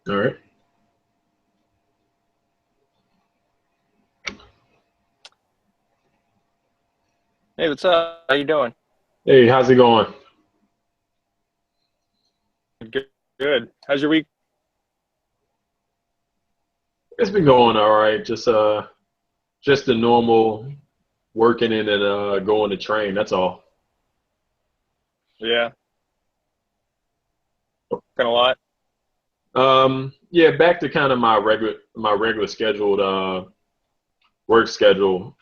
All right. Hey, what's up? How you doing? Hey, how's it going? Good. Good. How's your week? It's been going all right. Just the normal working in and going to train. That's all. Yeah, working a lot. Yeah, back to kind of my regular scheduled work schedule.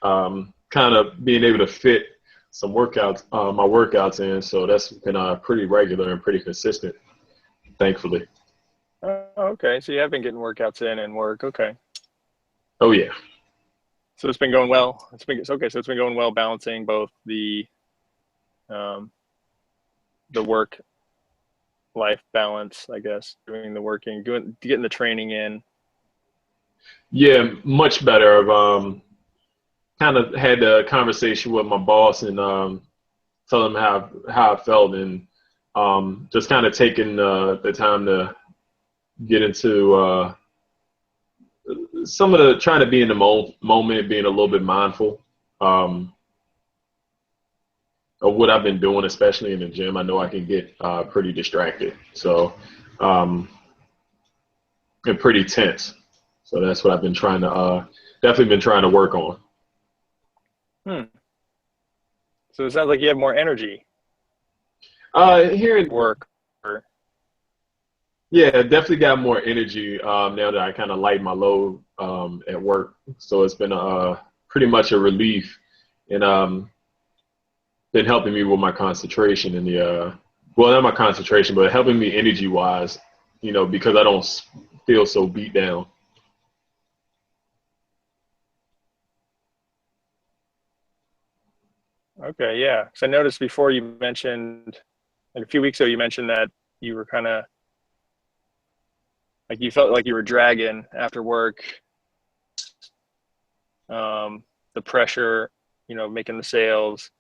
Kind of being able to fit some workouts, my workouts in. So that's been pretty regular and pretty consistent, thankfully. Oh, okay. So you have been getting workouts in and work. Okay. Oh yeah. So it's been going well. It's okay. So it's been going well balancing both um the work life balance, I guess, doing the working, doing getting the training in. Yeah, much better. I've kind of had a conversation with my boss and tell him how I felt and just kind of taking the time to get into some of the trying to be in the moment, being a little bit mindful um, of what I've been doing, especially in the gym. I know I can get pretty distracted, so um, and pretty tense. So that's what I've been trying to definitely been trying to work on. Hmm. So it sounds like you have more energy Here, work or yeah, definitely got more energy now that I kind of light my load at work. So it's been pretty much a relief and been helping me with my concentration and the well, not my concentration, but helping me energy wise, because I don't feel so beat down. okay, yeah. Because I noticed before you mentioned like a few weeks ago you mentioned that you were kind of like you felt like you were dragging after work, the pressure, making the sales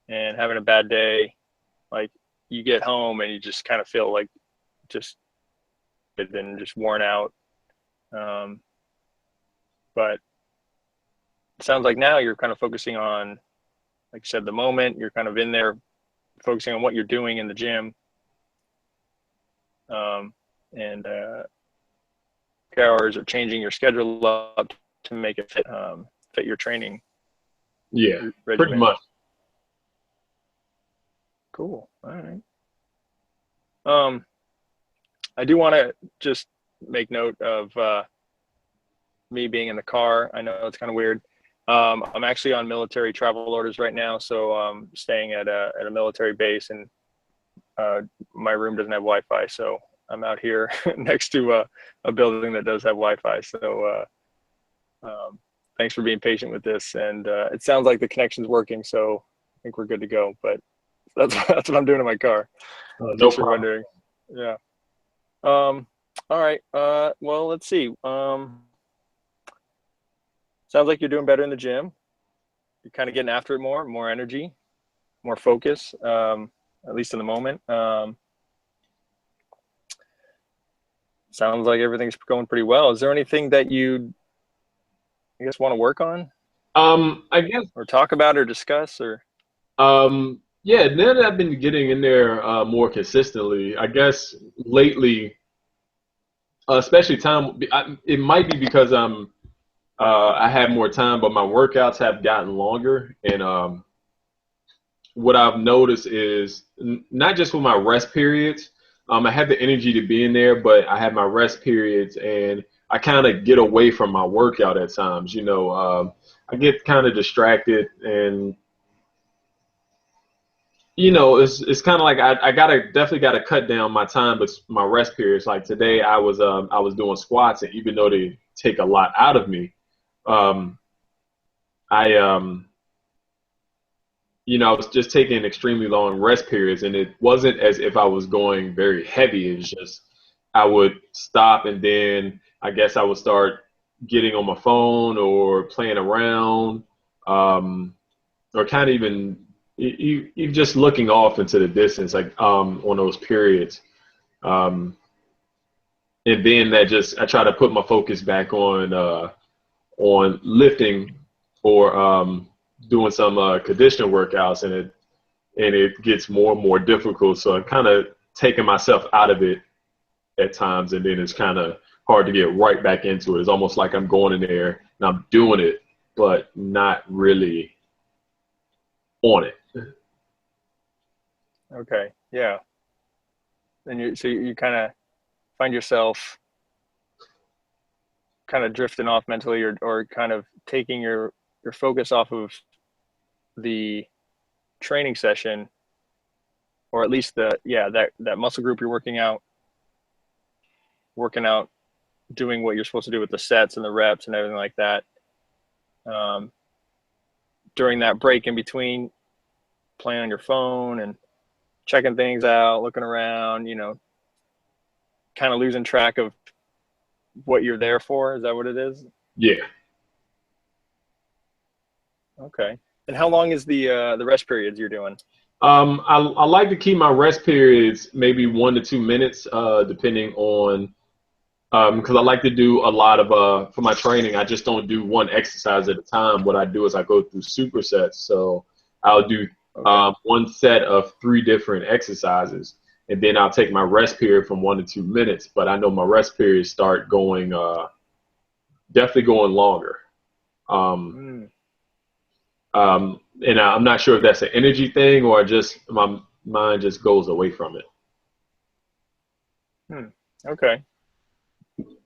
and having a bad day. Like you get home and you just kind of feel like just and just worn out. Um, but it sounds like now you're kind of focusing on, like you said, the moment. You're kind of in there focusing on what you're doing in the gym, um, and hours or changing your schedule up to make it fit your training Yeah, pretty regimen. much. Cool. All right. Um, I do want to just make note of me being in the car. I know it's kind of weird. I'm actually on military travel orders right now, so I'm staying at a military base, and uh, my room doesn't have Wi-Fi, so I'm out here next to a building that does have Wi-Fi. So thanks for being patient with this, and it sounds like the connection's working, so I think we're good to go. But that's what I'm doing in my car, in No case you're problem. wondering. Yeah. Um, all right. Well, let's see. Sounds like you're doing better in the gym. You're kind of getting after it more energy, more focus, at least in the moment. Sounds like everything's going pretty well. Is there anything that you, I guess, want to work on I guess or talk about or discuss or? yeah. Now that I've been getting in there more consistently, I guess lately, especially time. It might be because I have more time, but my workouts have gotten longer. And what I've noticed is not just with my rest periods, I have the energy to be in there, but I have my rest periods and I kind of get away from my workout at times. I get kind of distracted and it's kind of like I gotta definitely gotta cut down my time, but my rest periods. Like today, I was doing squats, and even though they take a lot out of me, um, I I was just taking extremely long rest periods, and it wasn't as if I was going very heavy. It's just I would stop, and then I guess I would start getting on my phone or playing around, um, or kind of even you just looking off into the distance, like on those periods. Um, and then that just I try to put my focus back on lifting or doing some conditioning workouts, and it gets more and more difficult. So I'm kind of taking myself out of it at times, and then it's kind of hard to get right back into it. It's almost like I'm going in there and I'm doing it, but not really on it. Okay. Yeah. And you kind of find yourself kind of drifting off mentally, or kind of taking your focus off of the training session, or at least that muscle group you're working out, doing what you're supposed to do with the sets and the reps and everything like that. During that break in between, playing on your phone and checking things out, looking around, kind of losing track of what you're there for. Is that what it is? Yeah. Okay. And how long is the rest periods you're doing? I like to keep my rest periods maybe 1 to 2 minutes, depending on because I like to do a lot of for my training. I just don't do one exercise at a time. What I do is I go through supersets. So I'll do one set of 3 different exercises, and then I'll take my rest period from 1 to 2 minutes. But I know my rest periods start going definitely going longer. And I'm not sure if that's an energy thing or just my mind just goes away from it. Okay.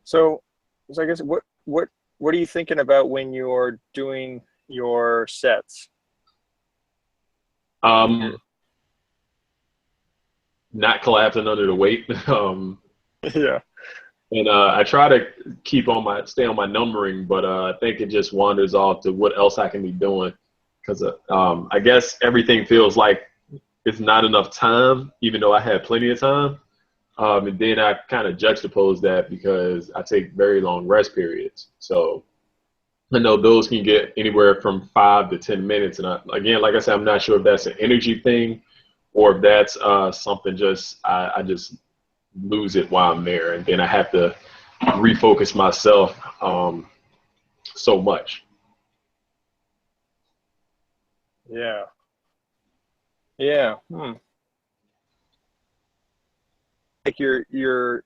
So I guess what are you thinking about when you're doing your sets? Not collapsing under the weight. Yeah. And I try to stay on my numbering, but I think it just wanders off to what else I can be doing. Because I guess everything feels like it's not enough time, even though I had plenty of time. And then I kind of juxtapose that because I take very long rest periods. So I know those can get anywhere from 5 to 10 minutes. And again, like I said, I'm not sure if that's an energy thing or if that's something I just lose it while I'm there. And then I have to refocus myself so much. Yeah. Yeah. Like you're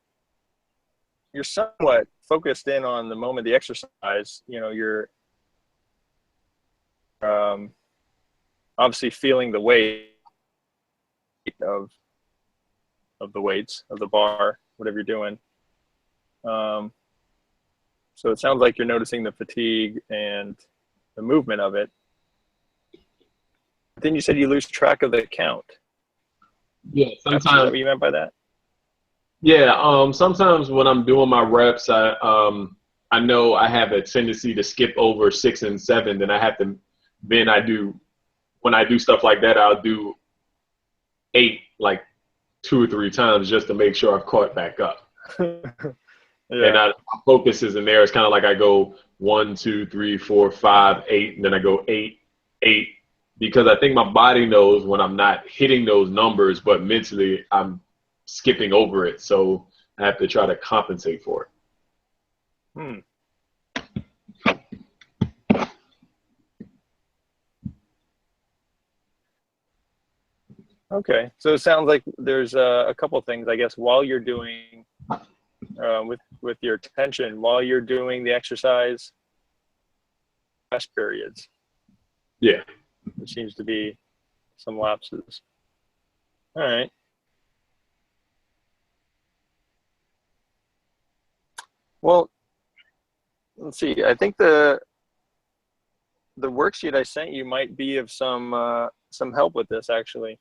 somewhat focused in on the moment, the exercise. You're obviously feeling the weight of the weights of the bar, whatever you're doing. So it sounds like you're noticing the fatigue and the movement of it. But then you said you lose track of the count. Yeah, Is that what you meant by that? Yeah, sometimes when I'm doing my reps, I know I have a tendency to skip over 6 and 7. Then when I do stuff like that, I'll do 8 like 2 or 3 times just to make sure I've caught back up. Yeah. And my focus is in there. It's kind of like I go 1, 2, 3, 4, 5, 8, and then I go 8, 8, because I think my body knows when I'm not hitting those numbers, but mentally I'm skipping over it. So I have to try to compensate for it. Okay, so it sounds like there's a couple of things, I guess, while you're doing with your attention, while you're doing the exercise, rest periods. Yeah. There seems to be some lapses. All right. Well, let's see. I think the worksheet I sent you might be of some help with this, actually.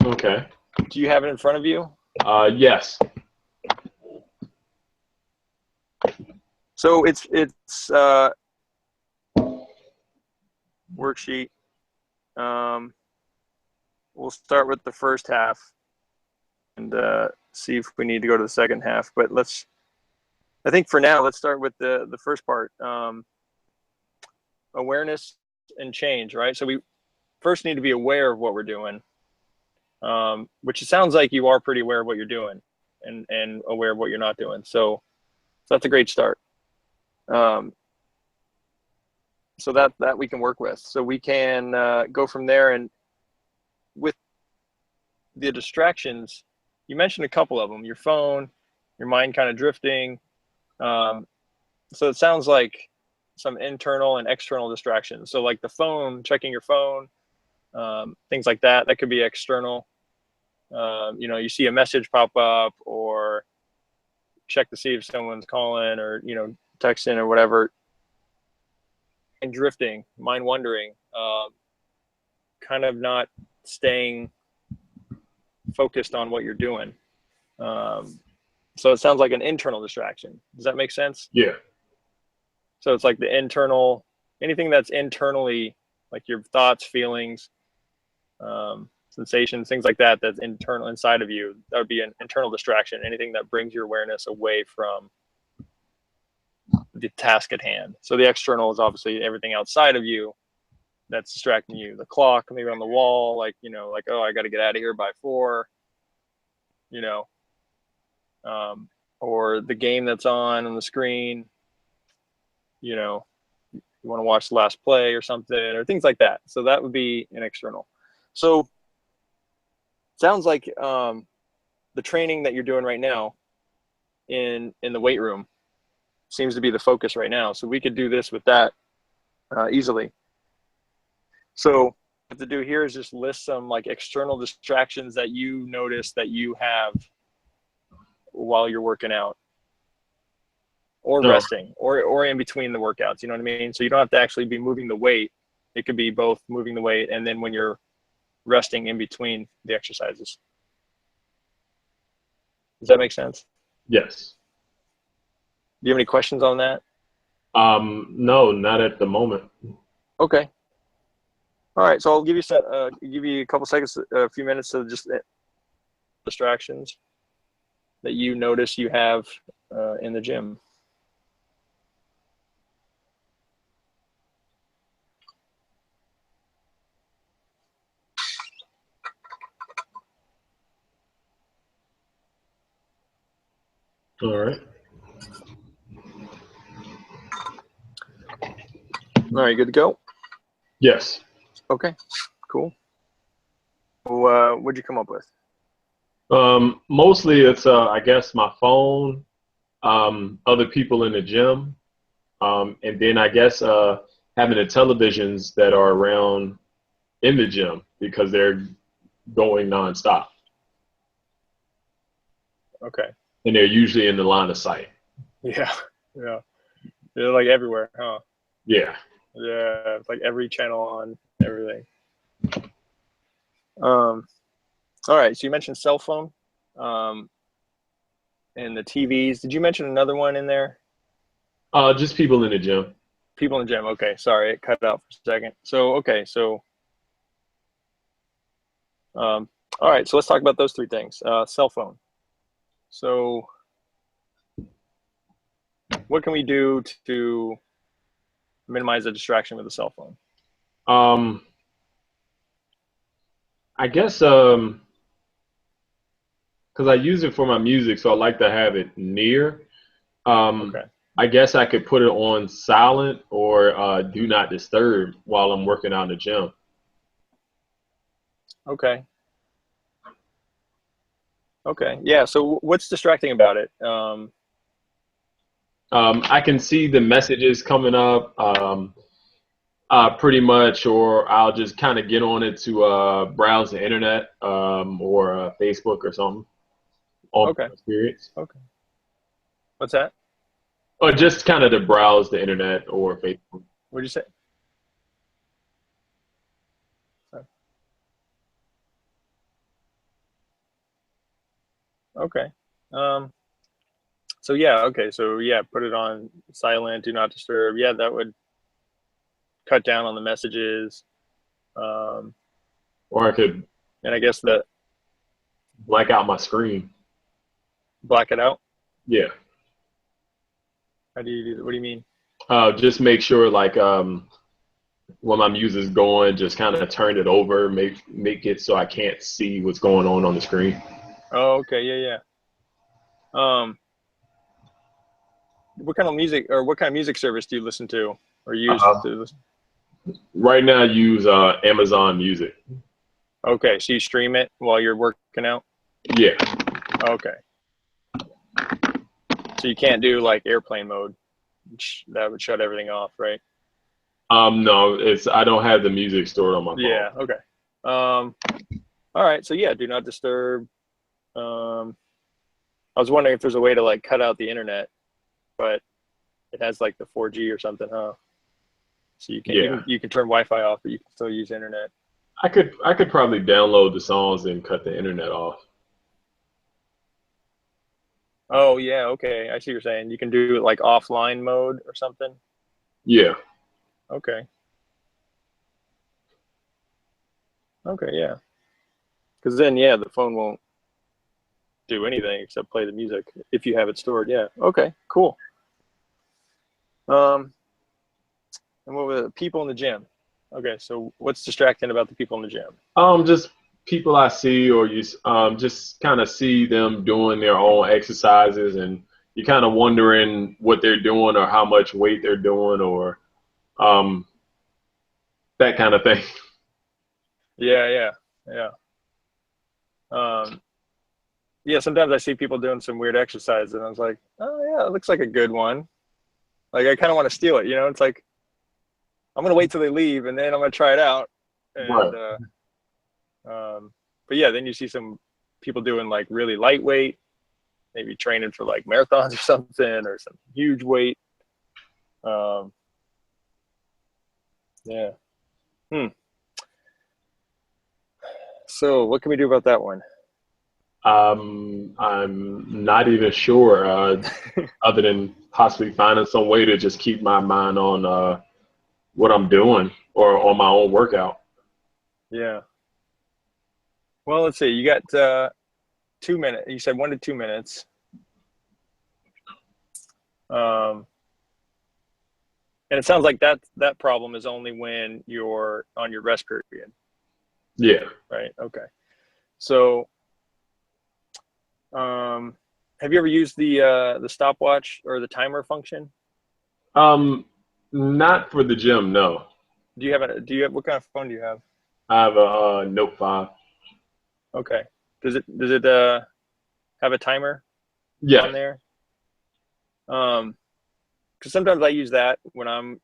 Okay. Do you have it in front of you? Yes. So it's worksheet. We'll start with the first half and see if we need to go to the second half. But I think for now, let's start with the first part. Awareness and change, right? So we first need to be aware of what we're doing. which it sounds like you are pretty aware of what you're doing and aware of what you're not doing. So that's a great start. So that we can work with. So we can go from there. And with the distractions, you mentioned a couple of them, your phone, your mind kind of drifting. So it sounds like some internal and external distractions. So like the phone, checking your phone, things like that, that could be external. You see a message pop up, or check to see if someone's calling, or, texting or whatever. And drifting, mind wandering, kind of not staying focused on what you're doing. So it sounds like an internal distraction. Does that make sense? Yeah. So it's like the internal, anything that's internally, like your thoughts, feelings, sensations, things like that, that's internal inside of you. That would be an internal distraction. Anything that brings your awareness away from the task at hand. So the external is obviously everything outside of you that's distracting you. The clock, maybe on the wall, like, oh, I got to get out of here by 4, or the game that's on the screen, you want to watch the last play or something, or things like that. So that would be an external. So sounds like the training that you're doing right now in the weight room seems to be the focus right now. So we could do this with that easily. So what I have to do here is just list some like external distractions that you notice that you have while you're working out, or resting, or in between the workouts. You know what I mean? So you don't have to actually be moving the weight. It could be both moving the weight and then when you're resting in between the exercises. Does that make sense? Yes. Do you have any questions on that? No, not at the moment. Okay. All right. So I'll give you a couple seconds, a few minutes to just distractions that you notice you have in the gym. All right. All right. Good to go? Yes. Okay. Cool. So, what'd you come up with? Mostly it's, I guess, my phone, other people in the gym, and then I guess having the televisions that are around in the gym because they're going nonstop. Okay. And they're usually in the line of sight. Yeah. Yeah. They're like everywhere, huh? Yeah. Yeah. It's like every channel on everything. All right. So you mentioned cell phone, and the TVs. Did you mention another one in there? Just people in the gym. People in the gym. Okay. Sorry. It cut out for a second. So, okay. So, all right. So let's talk about those 3 things. Cell phone. So what can we do to minimize the distraction with the cell phone? I guess because I use it for my music, so I like to have it near. Okay. I guess I could put it on silent or do not disturb while I'm working out in the gym. Okay. Okay. Yeah. So what's distracting about it? I can see the messages coming up pretty much, or I'll just kind of get on it to browse the internet or Facebook or something on Okay. my experience. Okay. What's that? Or just kind of to browse the internet or Facebook. What'd you say? Okay. So yeah, okay. So yeah, put it on silent, do not disturb. Yeah, that would cut down on the messages. Um, Or I could and I guess the black out my screen. black it out. Yeah. How do you do that? What do you mean? Just make sure like when my music's going, just kind of turn it over, make it so I can't see what's going on the screen. Oh, okay, yeah, yeah. What kind of music or what kind of music service do you listen to or use Uh, to listen? right now, I use Amazon Music. Okay, so you stream it while you're working out? Yeah. Okay. So you can't do like airplane mode. That would shut everything off, right? No, it's I don't have the music stored on my phone. Yeah, okay. Um, all right, so yeah, do not disturb. Um, I was wondering if there's a way to like cut out the internet, but it has like the 4G or something, huh? So Yeah. you can turn Wi-Fi off, but you can still use internet. I could probably download the songs and cut the internet off. Oh yeah, okay. I see what you're saying. You can do it like offline mode or something. Yeah. Okay. Okay, yeah. Because then, yeah, the phone won't do anything except play the music if you have it stored. Yeah. Okay. Cool. Um, and what were the people in the gym? Okay, so what's distracting about the people in the gym? Just people I see, or just kind of see them doing their own exercises, and you're kind of wondering what they're doing or how much weight they're doing, or um, that kind of thing. Yeah, yeah, yeah. Um, yeah. Sometimes I see people doing some weird exercise, and I was like, oh yeah, it looks like a good one. Like I kind of want to steal it. You know, it's like I'm gonna wait till they leave, and then I'm gonna try it out. And Right. um, but yeah, then you see some people doing like really lightweight, maybe training for like marathons or something, or some huge weight. Um, yeah. Hmm. So what can we do about that one? I'm not even sure, other than possibly finding some way to just keep my mind on what I'm doing or on my own workout. Yeah. Well, let's see. You got 2 minutes. You said 1 to 2 minutes. Um, and it sounds like that problem is only when you're on your rest period, Yeah. right? Okay. So, um, have you ever used the stopwatch or the timer function? Um, Not for the gym, no. Do you have what kind of phone do you have? I have a Note 5. Okay. Does it have a timer Yes. on there? Because sometimes I use that when I'm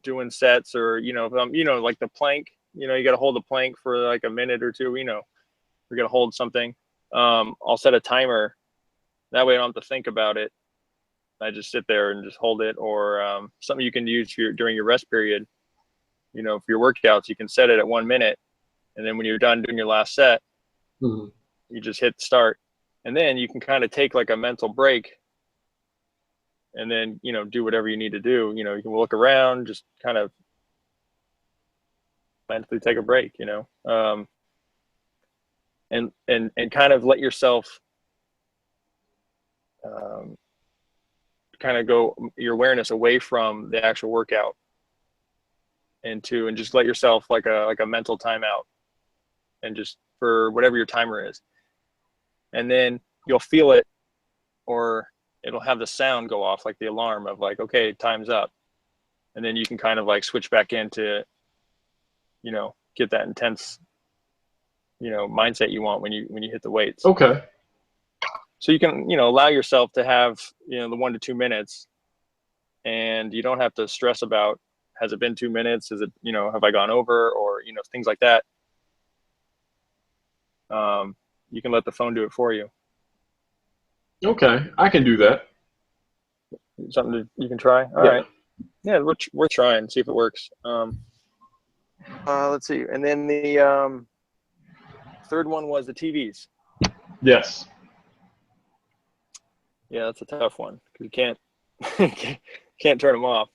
doing sets or if I'm like the plank. You got to hold the plank for like a minute or two. We're gonna hold something. I'll set a timer. That way I don't have to think about it. I just sit there and just hold it, or something you can use during your rest period. For your workouts, you can set it at 1 minute, and then when you're done doing your last set, Mhm. you just hit start, and then you can kind of take like a mental break, and then do whatever you need to do. You can look around, just kind of mentally take a break. And kind of let yourself um, kind of go your awareness away from the actual workout and just let yourself like a mental timeout and just for whatever your timer is, and then you'll feel it, or it'll have the sound go off like the alarm of like, okay, time's up, and then you can kind of like switch back into get that intense mindset you want when you hit the weights. Okay. So you can allow yourself to have the 1 to 2 minutes, and you don't have to stress about, has it been 2 minutes, is it have I gone over, or things like that. You can let the phone do it for you. Okay. I can do that. Something you can try. All Yeah. right. Yeah, we're trying, see if it works. Let's see. And then the third one was the TVs. Yes. Yeah, that's a tough one because you can't turn them off.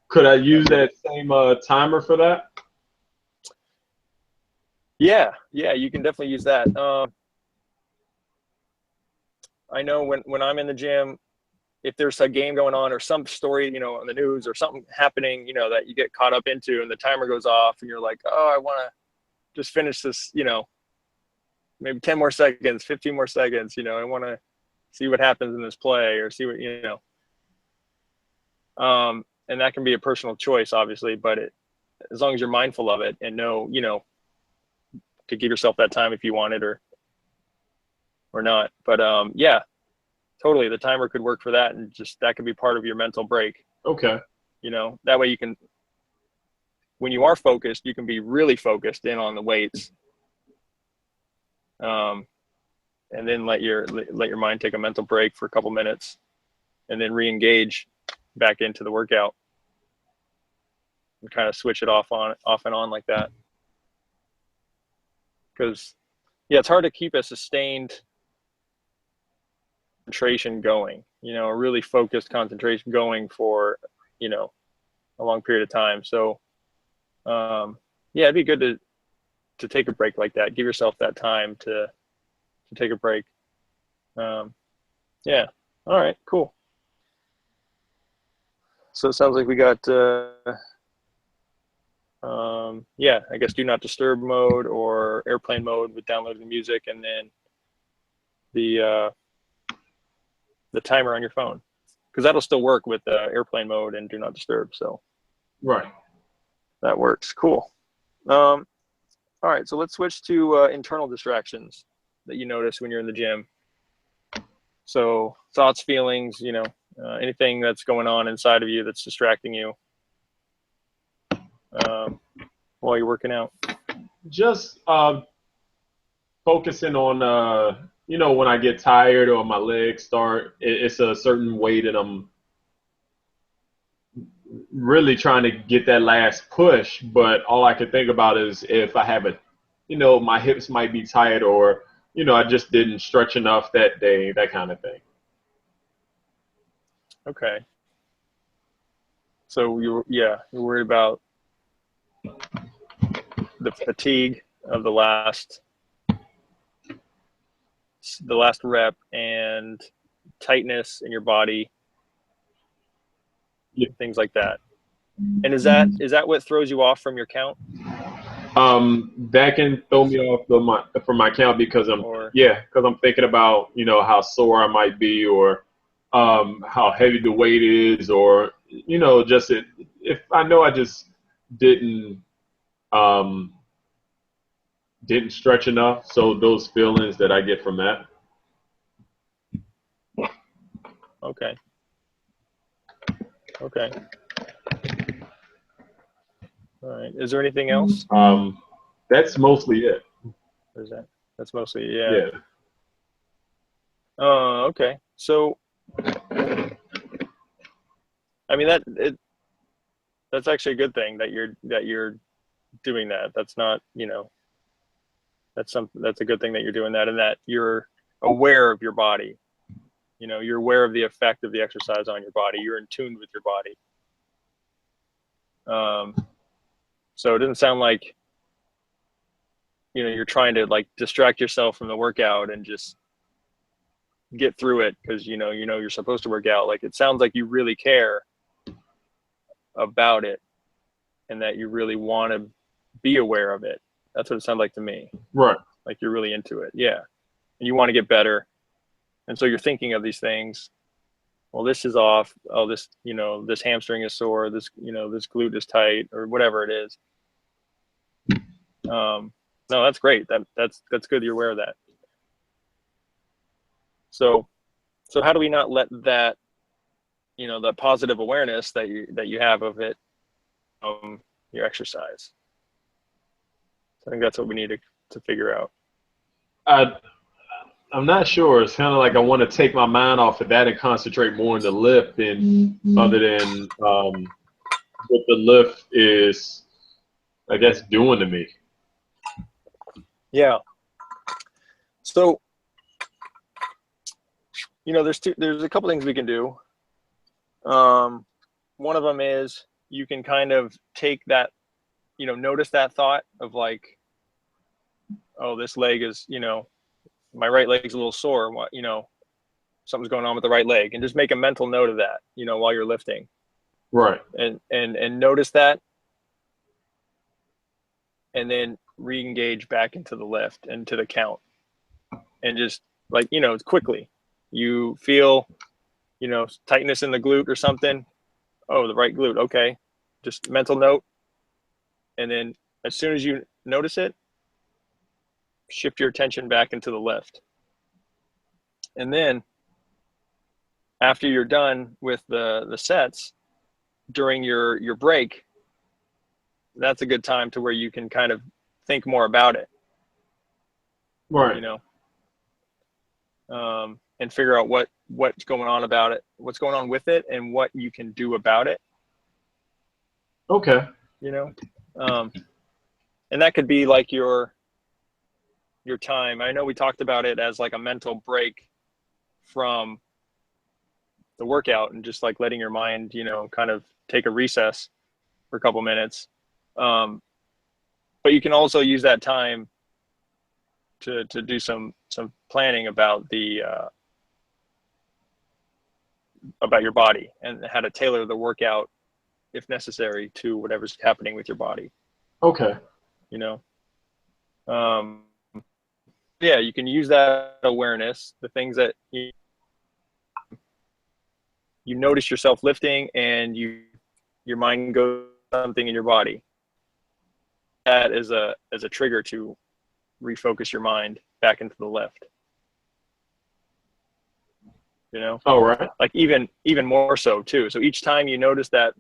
Could I use But that same timer for that? yeah, you can definitely use that. I know when I'm in the gym, if there's a game going on or some story, you know, on the news or something happening, you know, that you get caught up into and the timer goes off and you're like, oh, I want to just finish this, you know, maybe 10 more seconds, 15 more seconds, you know, I want to see what happens in this play or see what, you know. And that can be a personal choice, obviously, but as long as you're mindful of it and know, you know, to give yourself that time if you want it or not. But yeah, totally. The timer could work for that. And just, that could be part of your mental break. Okay. You know, that way you can, when you are focused, you can be really focused in on the weights. And then let your mind take a mental break for a couple minutes and then re-engage back into the workout and kind of switch it off and on like that. Because yeah, it's hard to keep a sustained concentration going, you know, a really focused concentration going for, you know, a long period of time. So yeah, it'd be good to take a break like that. Give yourself that time to take a break. Yeah. All right, cool. So it sounds like we got yeah, I guess do not disturb mode or airplane mode with downloading music, and then the timer on your phone, because that'll still work with airplane mode and do not disturb. So right, that works. Cool. All right, so let's switch to internal distractions that you notice when you're in the gym. So thoughts, feelings, you know, anything that's going on inside of you that's distracting you while you're working out. just focusing on you know, when I get tired or my legs start, it's a certain weight and I'm really trying to get that last push, but all I can think about is if I have you know, my hips might be tight, or, you know, I just didn't stretch enough that day, that kind of thing. Okay. So you're worried about the fatigue of the last rep and tightness in your body, Yeah. things like that. And is that what throws you off from your count? That can throw me off from my count because I'm thinking about, you know, how sore I might be, or how heavy the weight is, or, you know, just if I know I just didn't didn't stretch enough. So those feelings that I get from that. Okay. Okay. All right. Is there anything else? That's mostly it. Or is that's mostly, yeah. Yeah. Okay. So, I mean, that's actually a good thing that you're doing that. That's not, you know, that's a good thing that you're doing that, and that you're aware of your body. You know, you're aware of the effect of the exercise on your body. You're in tune with your body. So it doesn't sound like, you know, you're trying to like distract yourself from the workout and just get through it because you know you're supposed to work out. Like, it sounds like you really care about it and that you really want to be aware of it. That's what it sounds like to me. Right. Like you're really into it. Yeah. And you want to get better. And so you're thinking of these things. Well, this is off. Oh, this, you know, this hamstring is sore. This, you know, this glute is tight, or whatever it is. No, that's great. That's good. You're aware of that. So how do we not let that, you know, that positive awareness that you have of it, your exercise? So I think that's what we need to figure out. I'm not sure. It's kind of like I want to take my mind off of that and concentrate more on the lift, and other than what the lift is, I guess, doing to me. Yeah. So, you know, there's a couple things we can do. One of them is you can kind of take that, you know, notice that thought of like, oh, this leg is, you know, my right leg's a little sore. What, you know, something's going on with the right leg, and just make a mental note of that, while you're lifting, Right. and notice that, and then re-engage back into the lift and to the count, and just like, quickly you feel, tightness in the glute or something. Oh, the right glute. Okay. Just mental note. And then as soon as you notice it, shift your attention back into the lift. And then after you're done with the sets, during your break, that's a good time to where you can kind of think more about it. Right. And figure out what's going on about it, what's going on with it, and what you can do about it. Okay. And that could be like your time. I know we talked about it as like a mental break from the workout, and just like letting your mind, kind of take a recess for a couple minutes. But you can also use that time to do some planning about about your body, and how to tailor the workout if necessary to whatever's happening with your body. Okay. Yeah, you can use that awareness, the things that you notice yourself lifting, and your mind goes something in your body. That is a trigger to refocus your mind back into the lift. All right. Like even more so too. So each time you notice the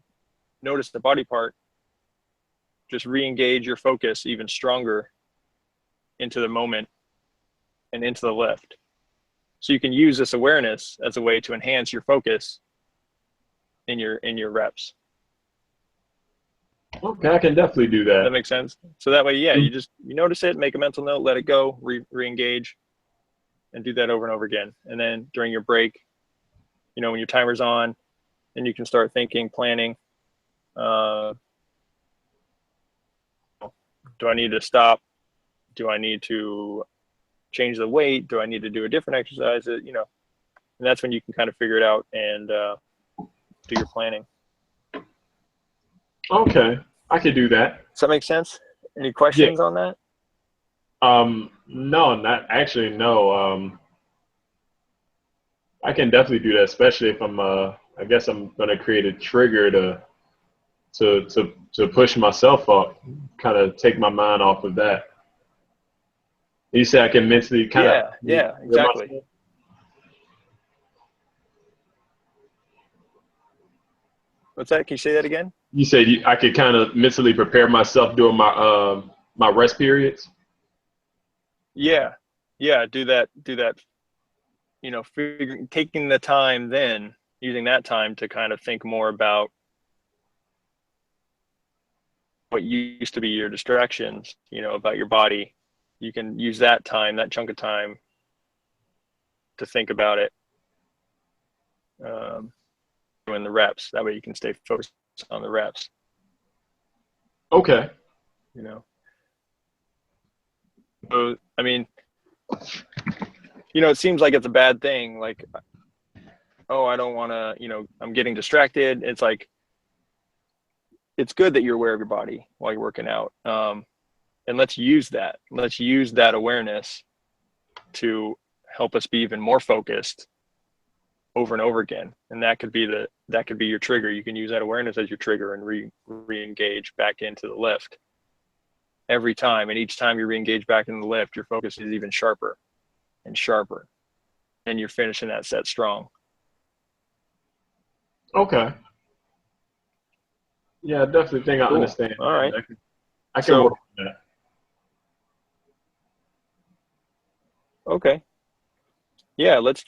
body part, just re-engage your focus even stronger into the moment and into the lift. So you can use this awareness as a way to enhance your focus in your reps. Okay, I can definitely do that. That makes sense. So that way, yeah, you notice it, make a mental note, let it go, re-engage, and do that over and over again. And then during your break, when your timer's on, then you can start thinking, planning. Do I need to stop? Do I need to change the weight? Do I need to do a different exercise? And that's when you can kind of figure it out and do your planning. Okay, I could do that. Does that make sense? Any questions on that? No, not actually. No. I can definitely do that, especially if I'm. I guess I'm gonna create a trigger to push myself up, kind of take my mind off of that. You say I can mentally kind of. Yeah, exactly. Myself? What's that? Can you say that again? You said I could kind of mentally prepare myself during my my rest periods. Yeah, do that. Taking the time, then using that time to kind of think more about what used to be your distractions, about your body. You can use that time, that chunk of time, to think about it. Doing the reps. That way you can stay focused on the reps. Okay. So, I mean, it seems like it's a bad thing. Like, oh, I don't want to, I'm getting distracted. It's like, it's good that you're aware of your body while you're working out. And let's use that. Let's use that awareness to help us be even more focused over and over again. And that could be your trigger. You can use that awareness as your trigger and re-engage back into the lift every time. And each time you re-engage back into the lift, your focus is even sharper and sharper. And you're finishing that set strong. Okay. Yeah, I definitely think I understand. All right. I can work on that. Okay. Yeah, let's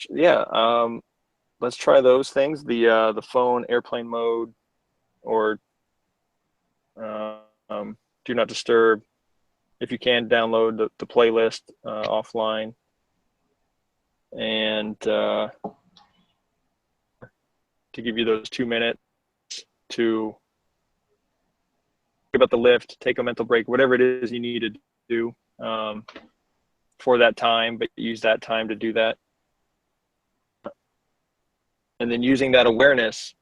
try those things. The phone airplane mode, or do not disturb. If you can, download the playlist offline, and to give you those 2 minutes to think about the lift, take a mental break, whatever it is you need to do for that time, but use that time to do that. and then using that awareness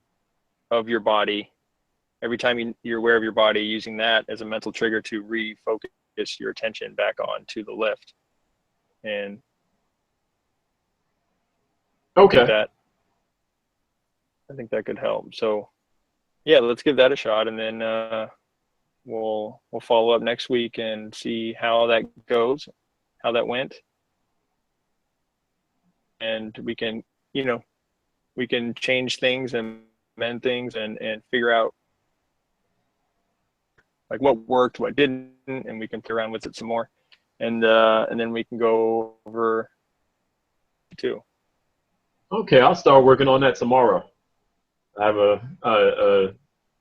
of your body, every time you're aware of your body, using that as a mental trigger to refocus your attention back on to the lift. And Okay. I think that could help. So yeah, let's give that a shot, and then we'll follow up next week and see how that goes, how that went, and we can, we can change things and mend things and figure out like what worked, what didn't, and we can play around with it some more, and then we can go over too. Okay, I'll start working on that tomorrow. I have a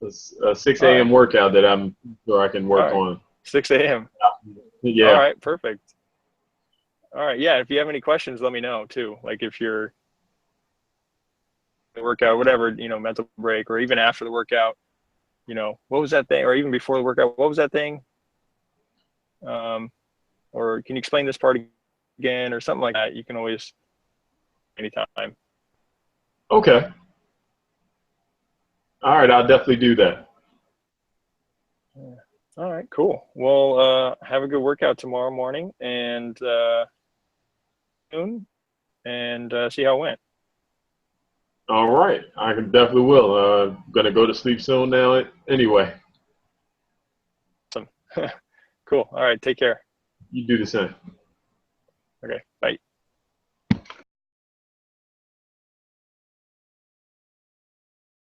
6 All a.m. right. workout that I'm sure I can work All right. on. 6 a.m. Yeah. All right, perfect. All right, yeah. If you have any questions, let me know too. Like if you're the workout, whatever, mental break, or even after the workout, what was that thing, or even before the workout, what was that thing? Or can you explain this part again, or something like that? You can always, anytime. Okay. All right, I'll definitely do that. Yeah. All right, cool. Well, have a good workout tomorrow morning and soon, and see how it went. All right, I definitely will. Gonna go to sleep soon now anyway. Awesome. Cool. All right, take care. You do the same. Okay, bye.